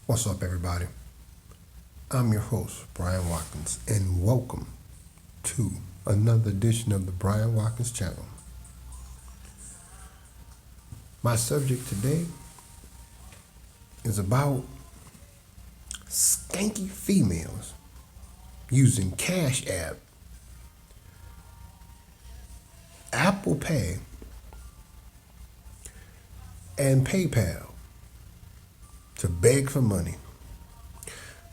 What's up, everybody? I'm your host, Brian Watkins, and welcome to another edition of the Brian Watkins channel. My subject today is about skanky females using Cash App, Apple Pay, and PayPal to beg for money.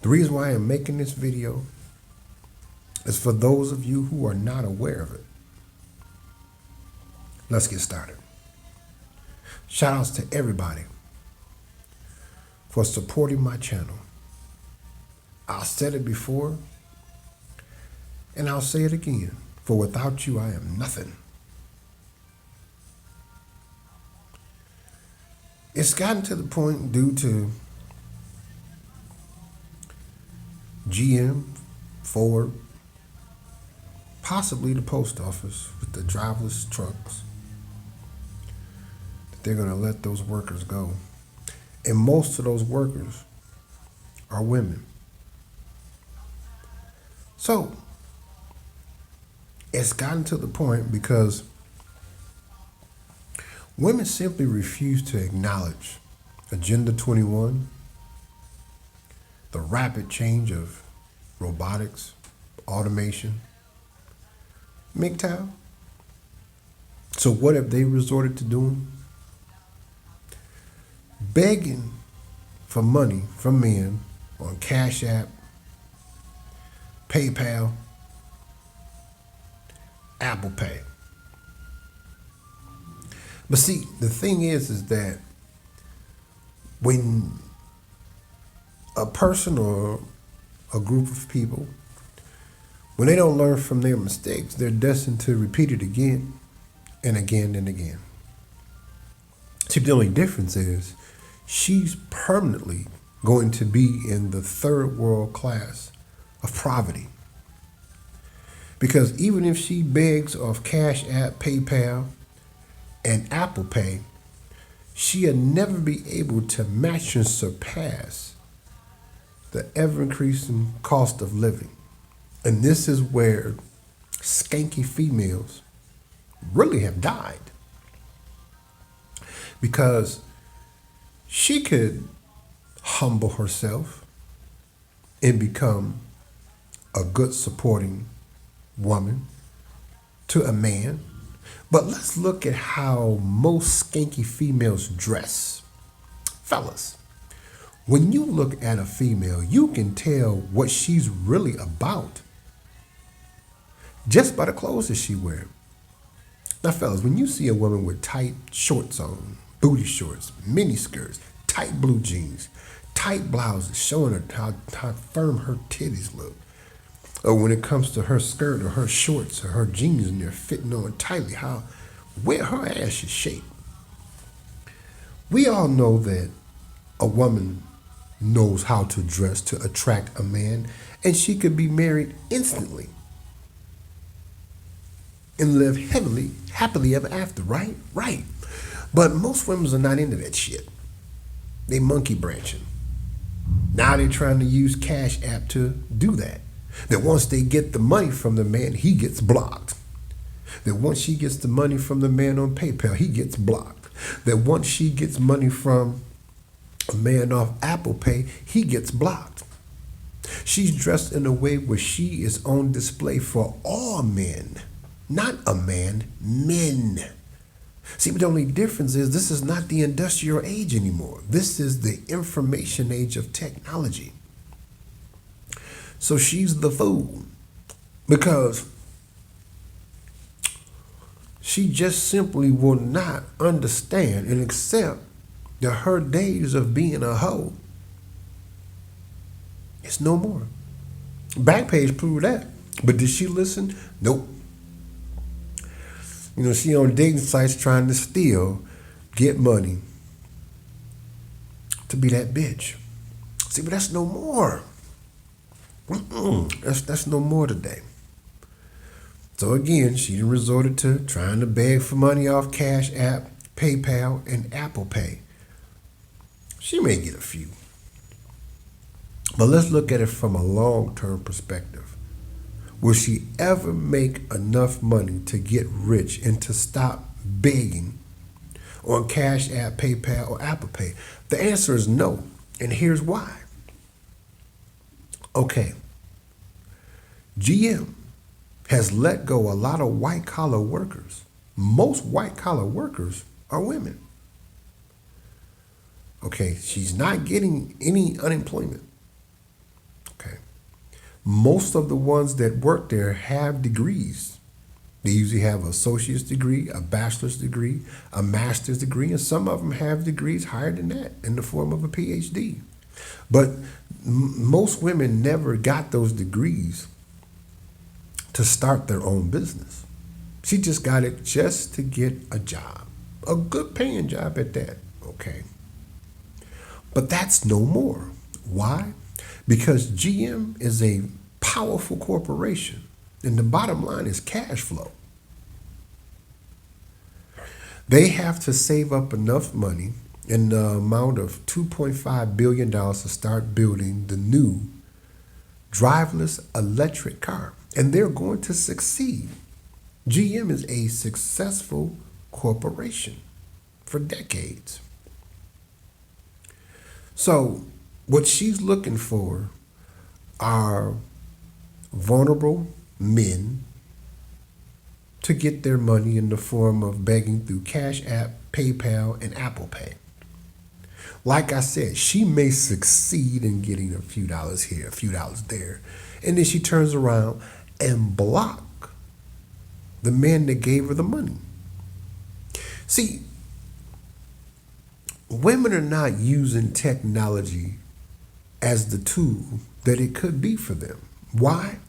The reason why I'm making this video is for those of you who are not aware of it. Let's get started. Shout outs to everybody for supporting my channel. I've said it before and I'll say it again, for without you I am nothing. It's gotten to the point due to GM, Ford, possibly the post office with the driverless trucks, that they're going to let those workers go. And most of those workers are women. So it's gotten to the point because women simply refuse to acknowledge Agenda 21, the rapid change of robotics, automation, MGTOW. So what have they resorted to doing? Begging for money from men on Cash App, PayPal, Apple Pay. But see, the thing is that when a person or a group of people, when they don't learn from their mistakes, they're destined to repeat it again and again and again. See, the only difference is she's permanently going to be in the third world class of poverty. Because even if she begs off Cash App, PayPal, and Apple Pay, she'll never be able to match and surpass the ever-increasing cost of living. And this is where skanky females really have died. Because she could humble herself and become a good supporting woman to a man. But let's look at how most skanky females dress. Fellas, when you look at a female, you can tell what she's really about just by the clothes that she wears. Now, fellas, when you see a woman with tight shorts on, booty shorts, mini skirts, tight blue jeans, tight blouses showing her how firm her titties look, or when it comes to her skirt or her shorts or her jeans and they're fitting on tightly, where her ass is shaped. We all know that a woman knows how to dress to attract a man, and she could be married instantly and live happily ever after, right? Right. But most women are not into that shit. They monkey branching. Now they're trying to use Cash App to do that. That once they get the money from the man, he gets blocked. That once she gets the money from the man on PayPal, he gets blocked. That once she gets money from a man off Apple Pay, he gets blocked. She's dressed in a way where she is on display for all men. Not a man, men. See, but the only difference is this is not the industrial age anymore. This is the information age of technology. So she's the fool because she just simply will not understand and accept that her days of being a hoe is no more. Backpage proved that. But did she listen? Nope. You know, she on dating sites trying to steal, get money to be that bitch. See, but that's no more. That's no more today. So again, she resorted to trying to beg for money off Cash App, PayPal, and Apple Pay. She may get a few. But let's look at it from a long-term perspective. Will she ever make enough money to get rich and to stop begging on Cash App, PayPal, or Apple Pay? The answer is no, and here's why. Okay, GM has let go a lot of white-collar workers. Most white-collar workers are women. Okay, she's not getting any unemployment. Okay, most of the ones that work there have degrees. They usually have an associate's degree, a bachelor's degree, a master's degree, and some of them have degrees higher than that in the form of a PhD. But most women never got those degrees to start their own business. She just got it just to get a job, a good paying job at that, okay? But that's no more. Why? Because GM is a powerful corporation, and the bottom line is cash flow. They have to save up enough money in the amount of $2.5 billion to start building the new driverless electric car. And they're going to succeed. GM is a successful corporation for decades. So what she's looking for are vulnerable men to get their money in the form of begging through Cash App, PayPal, and Apple Pay. Like I said, she may succeed in getting a few dollars here, a few dollars there, and then she turns around and block the man that gave her the money. See, women are not using technology as the tool that it could be for them. Why?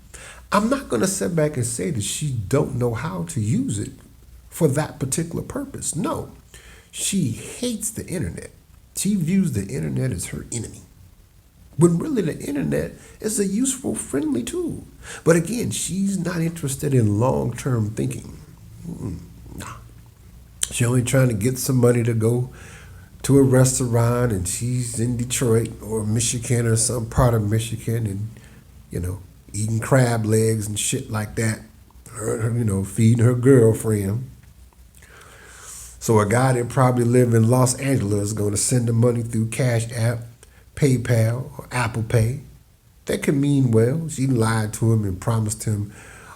I'm not going to sit back and say that she don't know how to use it for that particular purpose. No, she hates the internet. She views the internet as her enemy, when really the internet is a useful, friendly tool. But again, she's not interested in long-term thinking. Nah. She's only trying to get some money to go to a restaurant, and she's in Detroit or Michigan or some part of Michigan, and, eating crab legs and shit like that, feeding her girlfriend. So a guy that probably live in Los Angeles is going to send the money through Cash App, PayPal, or Apple Pay. That could mean well. She lied to him and promised him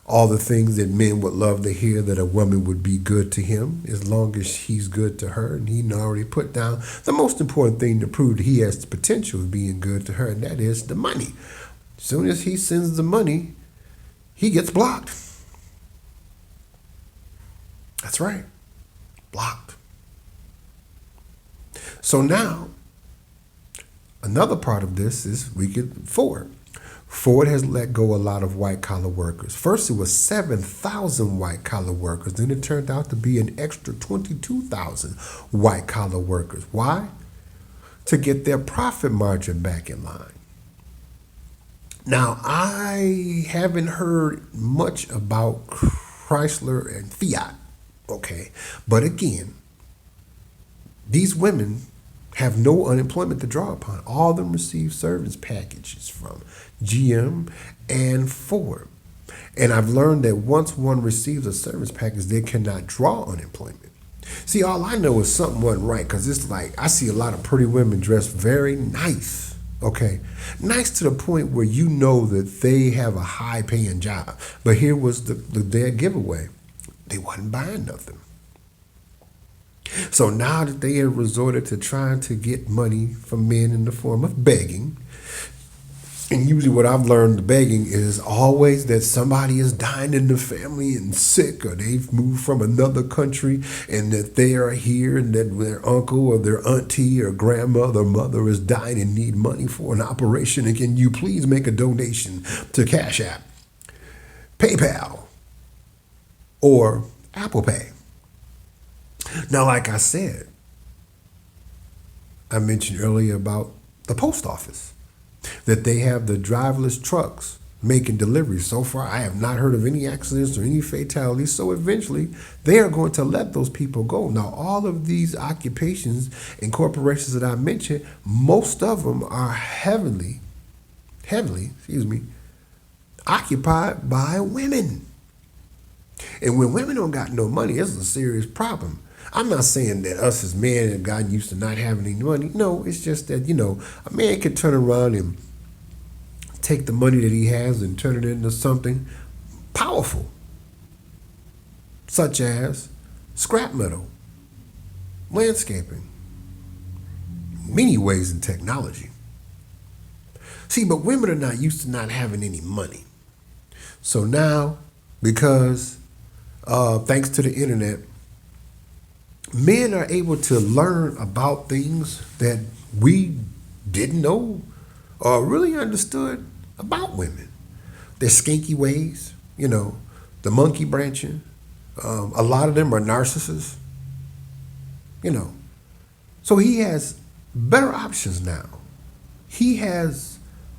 all the things that men would love to hear, that a woman would be good to him as long as he's good to her. And he already put down the most important thing to prove that he has the potential of being good to her, and that is the money. As soon as he sends the money, he gets blocked. That's right. Blocked. So now, another part of this is we get Ford. Ford has let go a lot of white-collar workers. First, it was 7,000 white-collar workers. Then it turned out to be an extra 22,000 white-collar workers. Why? To get their profit margin back in line. Now, I haven't heard much about Chrysler and Fiat, okay? But again, these women have no unemployment to draw upon. All of them receive service packages from GM and Ford. And I've learned that once one receives a service package, they cannot draw unemployment. See, all I know is something wasn't right, because it's like I see a lot of pretty women dressed very nice, okay? Nice to the point where you know that they have a high-paying job. But here was the dead giveaway. They wasn't buying nothing. So now that they have resorted to trying to get money from men in the form of begging, and usually what I've learned, the begging is always that somebody is dying in the family and sick, or they've moved from another country and that they are here, and that their uncle or their auntie or grandmother or mother is dying and need money for an operation. And can you please make a donation to Cash App, PayPal, or Apple Pay? Now, like I said, I mentioned earlier about the post office, that they have the driverless trucks making deliveries. So far, I have not heard of any accidents or any fatalities. So eventually, they are going to let those people go. Now, all of these occupations and corporations that I mentioned, most of them are heavily excuse me, occupied by women. And when women don't got no money, it's a serious problem. I'm not saying that us as men have gotten used to not having any money. No, it's just that, a man can turn around and take the money that he has and turn it into something powerful, such as scrap metal, landscaping, many ways in technology. See, but women are not used to not having any money. So now, because thanks to the internet, men are able to learn about things that we didn't know or really understood about women. Their skanky ways, the monkey branching. A lot of them are narcissists, So he has better options now. He has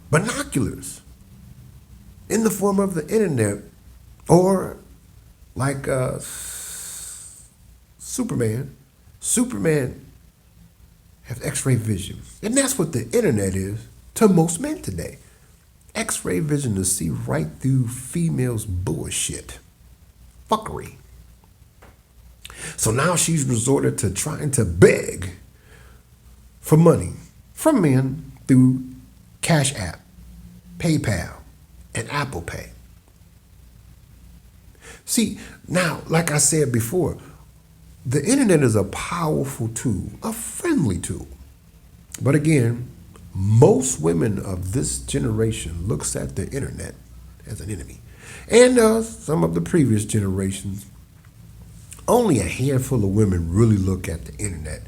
binoculars in the form of the internet, or like Superman. Superman has X-ray vision. And that's what the internet is to most men today. X-ray vision to see right through females' bullshit. Fuckery. So now she's resorted to trying to beg for money from men through CASHAPP, PayPal, and Apple Pay. See, now, like I said before, the internet is a powerful tool, a friendly tool. But again, most women of this generation looks at the internet as an enemy. And some of the previous generations, only a handful of women really look at the internet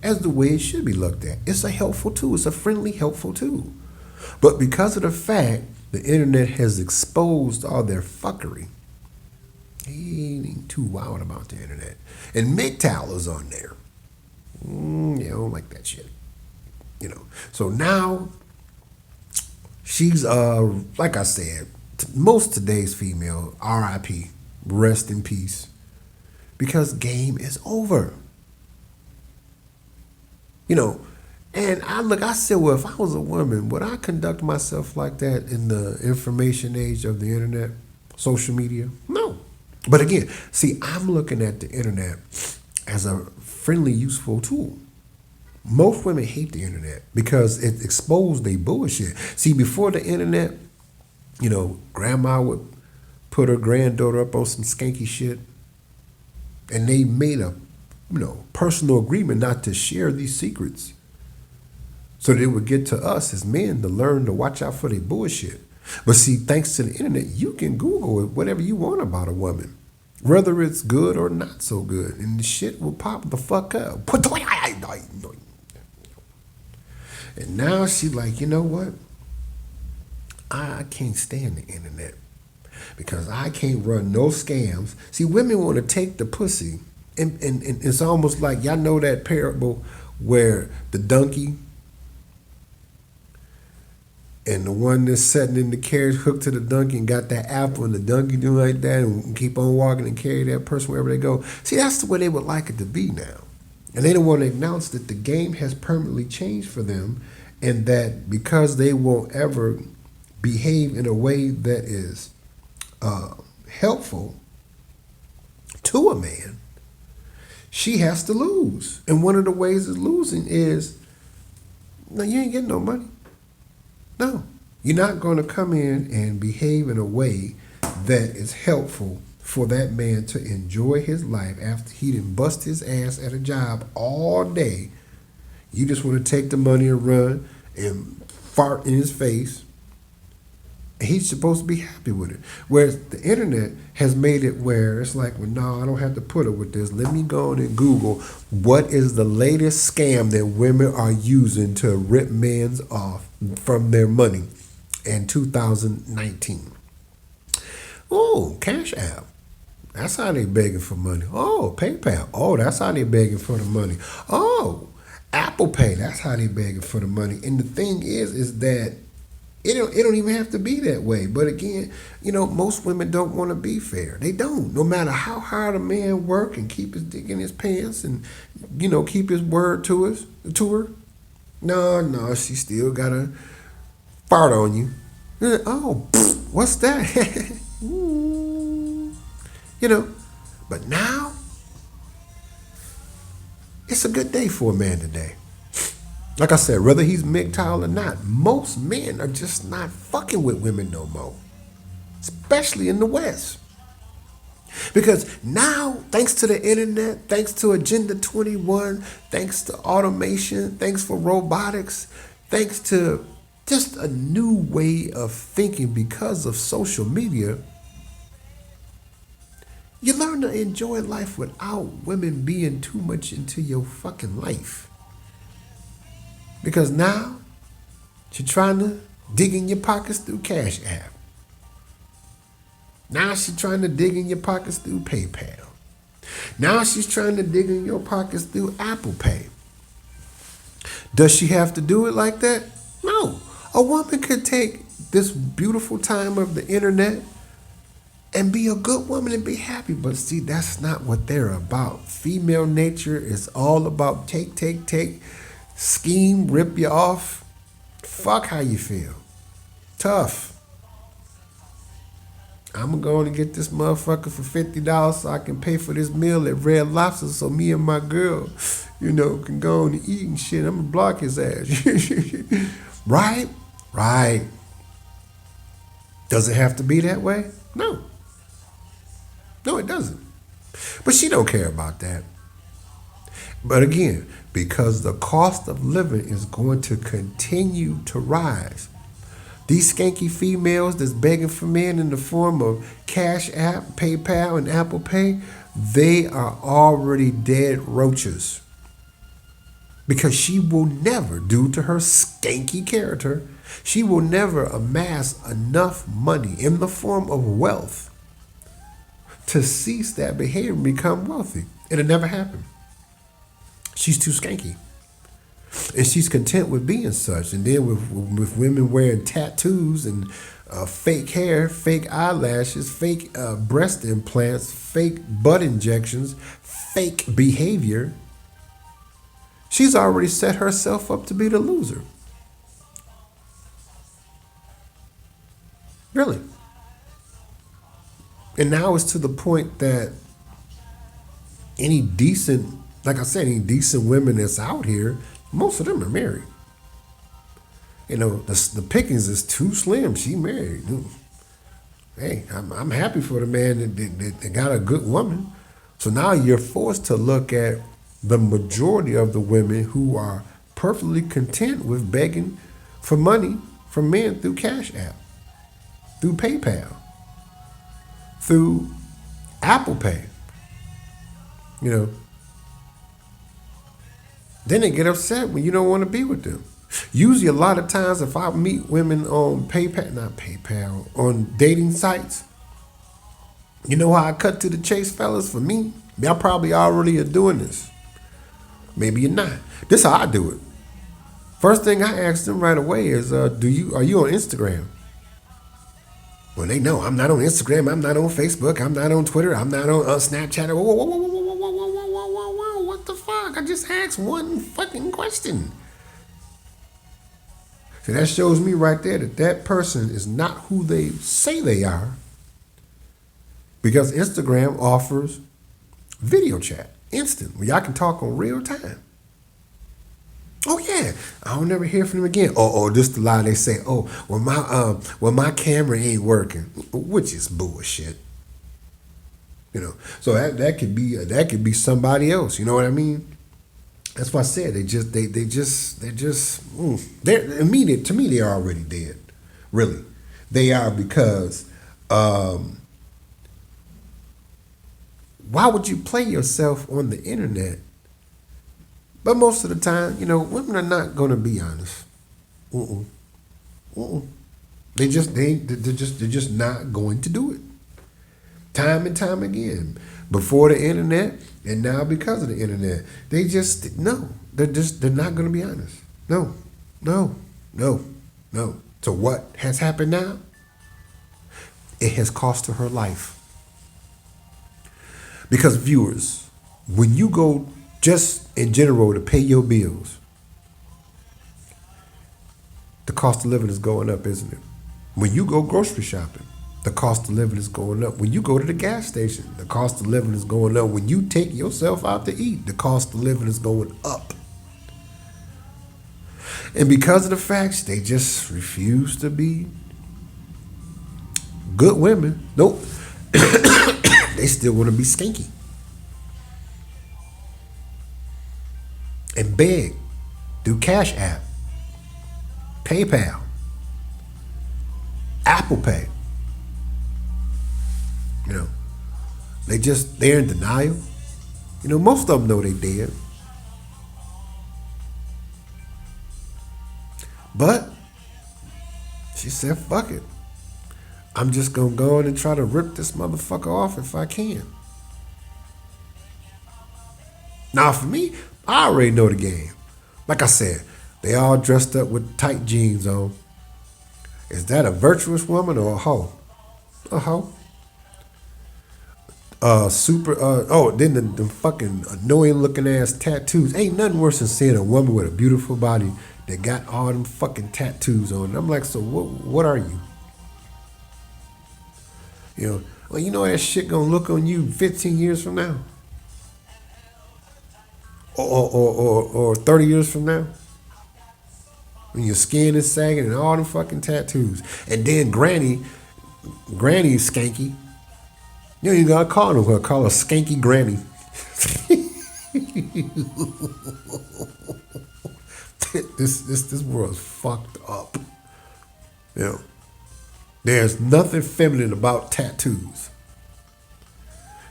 as the way it should be looked at. It's a helpful tool. It's a friendly, helpful tool. But because of the fact the internet has exposed all their fuckery, he ain't too wild about the internet. And MGTOW is on there. I don't like that shit. So now she's, like I said, most today's female, RIP, rest in peace, because game is over. And I said, well, if I was a woman, would I conduct myself like that in the information age of the internet, social media? No. But again, see, I'm looking at the internet as a friendly, useful tool. Most women hate the internet because it exposed their bullshit. See, before the internet, grandma would put her granddaughter up on some skanky shit, and they made a, personal agreement not to share these secrets, so that it would get to us as men to learn to watch out for their bullshit. But see, thanks to the internet, you can Google it, whatever you want about a woman, whether it's good or not so good, and the shit will pop the fuck up. And now she's like, you know what? I can't stand the internet because I can't run no scams. See, women want to take the pussy, and it's almost like, y'all know that parable where the donkey and the one that's sitting in the carriage hooked to the donkey and got that apple, and the donkey doing like that and keep on walking and carry that person wherever they go. See, that's the way they would like it to be now. And they don't want to acknowledge that the game has permanently changed for them, and that because they won't ever behave in a way that is helpful to a man, she has to lose. And one of the ways of losing is, no, you ain't getting no money. No, you're not going to come in and behave in a way that is helpful for that man to enjoy his life after he done bust his ass at a job all day. You just want to take the money and run and fart in his face. He's supposed to be happy with it. Whereas the internet has made it where it's like, well, no, I don't have to put up with this. Let me go on and Google what is the latest scam that women are using to rip men's off from their money in 2019. Oh, Cash App. That's how they begging for money. Oh, PayPal. Oh, that's how they begging for the money. Oh, Apple Pay. That's how they begging for the money. And the thing is that it don't even have to be that way. But again, most women don't want to be fair. They don't. No matter how hard a man work and keep his dick in his pants and, keep his word to her. No, she still got to fart on you Oh, what's that? You know, but now it's a good day for a man today. Like I said, whether he's MGTOW or not, most men are just not fucking with women no more, especially in the West. Because now, thanks to the internet, thanks to Agenda 21, thanks to automation, thanks for robotics, thanks to just a new way of thinking because of social media, you learn to enjoy life without women being too much into your fucking life. Because now, she's trying to dig in your pockets through Cash App. Now she's trying to dig in your pockets through PayPal. Now she's trying to dig in your pockets through Apple Pay. Does she have to do it like that? No. A woman could take this beautiful time of the internet and be a good woman and be happy. But see, that's not what they're about. Female nature is all about take, scheme, rip you off. Fuck how you feel. Tough. I'm going to go and get this motherfucker for $50 so I can pay for this meal at Red Lobster so me and my girl, can go on and eat and shit. I'm going to block his ass. Right? Right. Does it have to be that way? No. No, it doesn't. But she don't care about that. But again, because the cost of living is going to continue to rise, these skanky females that's begging for men in the form of Cash App, PayPal, and Apple Pay, they are already dead roaches. Because she will never, due to her skanky character, she will never amass enough money in the form of wealth to cease that behavior and become wealthy. It'll never happen. She's too skanky. And she's content with being such. And then with women wearing tattoos and fake hair, fake eyelashes, fake breast implants, fake butt injections, fake behavior, she's already set herself up to be the loser. Really. And now it's to the point that any decent, like I said, any decent women that's out here, most of them are married. The pickings is too slim. She married. Hey, I'm happy for the man that got a good woman. So now you're forced to look at the majority of the women who are perfectly content with begging for money from men through Cash App, through PayPal, through Apple Pay. Then they get upset when you don't want to be with them. Usually a lot of times if I meet women on on dating sites, you know how I cut to the chase, fellas? For me, y'all probably already are doing this. Maybe you're not. This is how I do it. First thing I ask them right away is, are you on Instagram? Well, they know I'm not on Instagram, I'm not on Facebook, I'm not on Twitter, I'm not on Snapchat. Whoa, what the fuck? I just asked one fucking question. So that shows me right there that person is not who they say they are, because Instagram offers video chat, instant, where y'all can talk on real time. Oh yeah, I don't never hear from them again. This the lie they say. My camera ain't working, which is bullshit. So that could be somebody else. You know what I mean? That's why I said they're immediate. To me, they're already dead. Really, they are, because why would you play yourself on the internet? But most of the time, women are not going to be honest. They're just not going to do it. Time and time again. Before the internet and now because of the internet. They're not going to be honest. No. So what has happened now? It has cost her life. Because viewers, when you go just in general to pay your bills, the cost of living is going up, isn't it? When you go grocery shopping, the cost of living is going up. When you go to the gas station, the cost of living is going up. When you take yourself out to eat, the cost of living is going up. And because of the facts, they just refuse to be good women. Nope. They still want to be skanky. And beg through Cash App, PayPal, Apple Pay. You know, they're in denial. You know, most of them know they dead. But she said, fuck it. I'm just gonna go in and try to rip this motherfucker off if I can. Now for me, I already know the game. Like I said, they all dressed up with tight jeans on. Is that a virtuous woman or a hoe? A hoe. Then the fucking annoying looking ass tattoos. Ain't nothing worse than seeing a woman with a beautiful body that got all them fucking tattoos on. And I'm like, so what are you? You know, well, you know that shit gonna look on you 15 years from now? Or 30 years from now? When your skin is sagging and all them fucking tattoos. And then Granny Skanky. You ain't gotta call her, call her Skanky Granny. This world's fucked up. You know, there's nothing feminine about tattoos.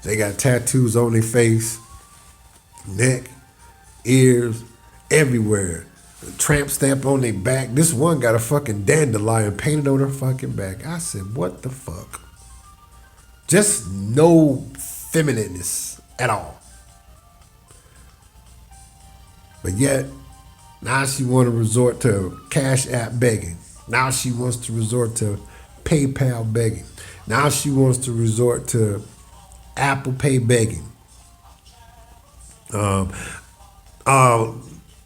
They got tattoos on their face, neck, ears, everywhere. A tramp stamp on their back. This one got a fucking dandelion painted on her fucking back. I said, what the fuck? Just no feminineness at all. But yet, now she want to resort to Cash App begging. Now she wants to resort to PayPal begging. Now she wants to resort to Apple Pay begging.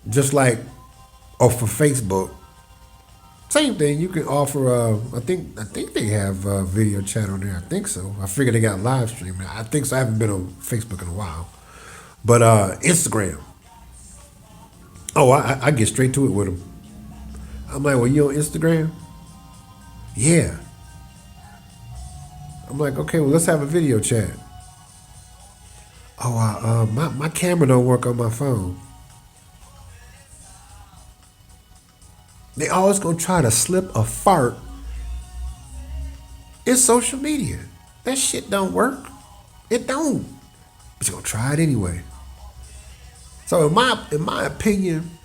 Just like, for Facebook, same thing. You can offer. I think they have video chat on there. I think so. I figure they got live streaming. I think so. I haven't been on Facebook in a while, but Instagram. Oh, I get straight to it with them. I'm like, well, you on Instagram? Yeah. I'm like, okay, well, let's have a video chat. Oh, my camera don't work on my phone. They always gonna try to slip a fart in social media. That shit don't work. It don't. But you're gonna try it anyway. So in my opinion,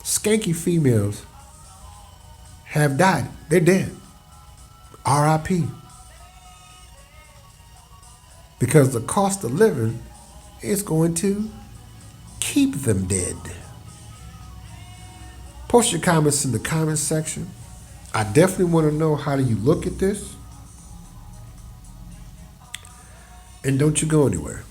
skanky females have died. They're dead. R.I.P. Because the cost of living is going to keep them dead. Post your comments in the comments section. I definitely want to know, how do you look at this? And don't you go anywhere.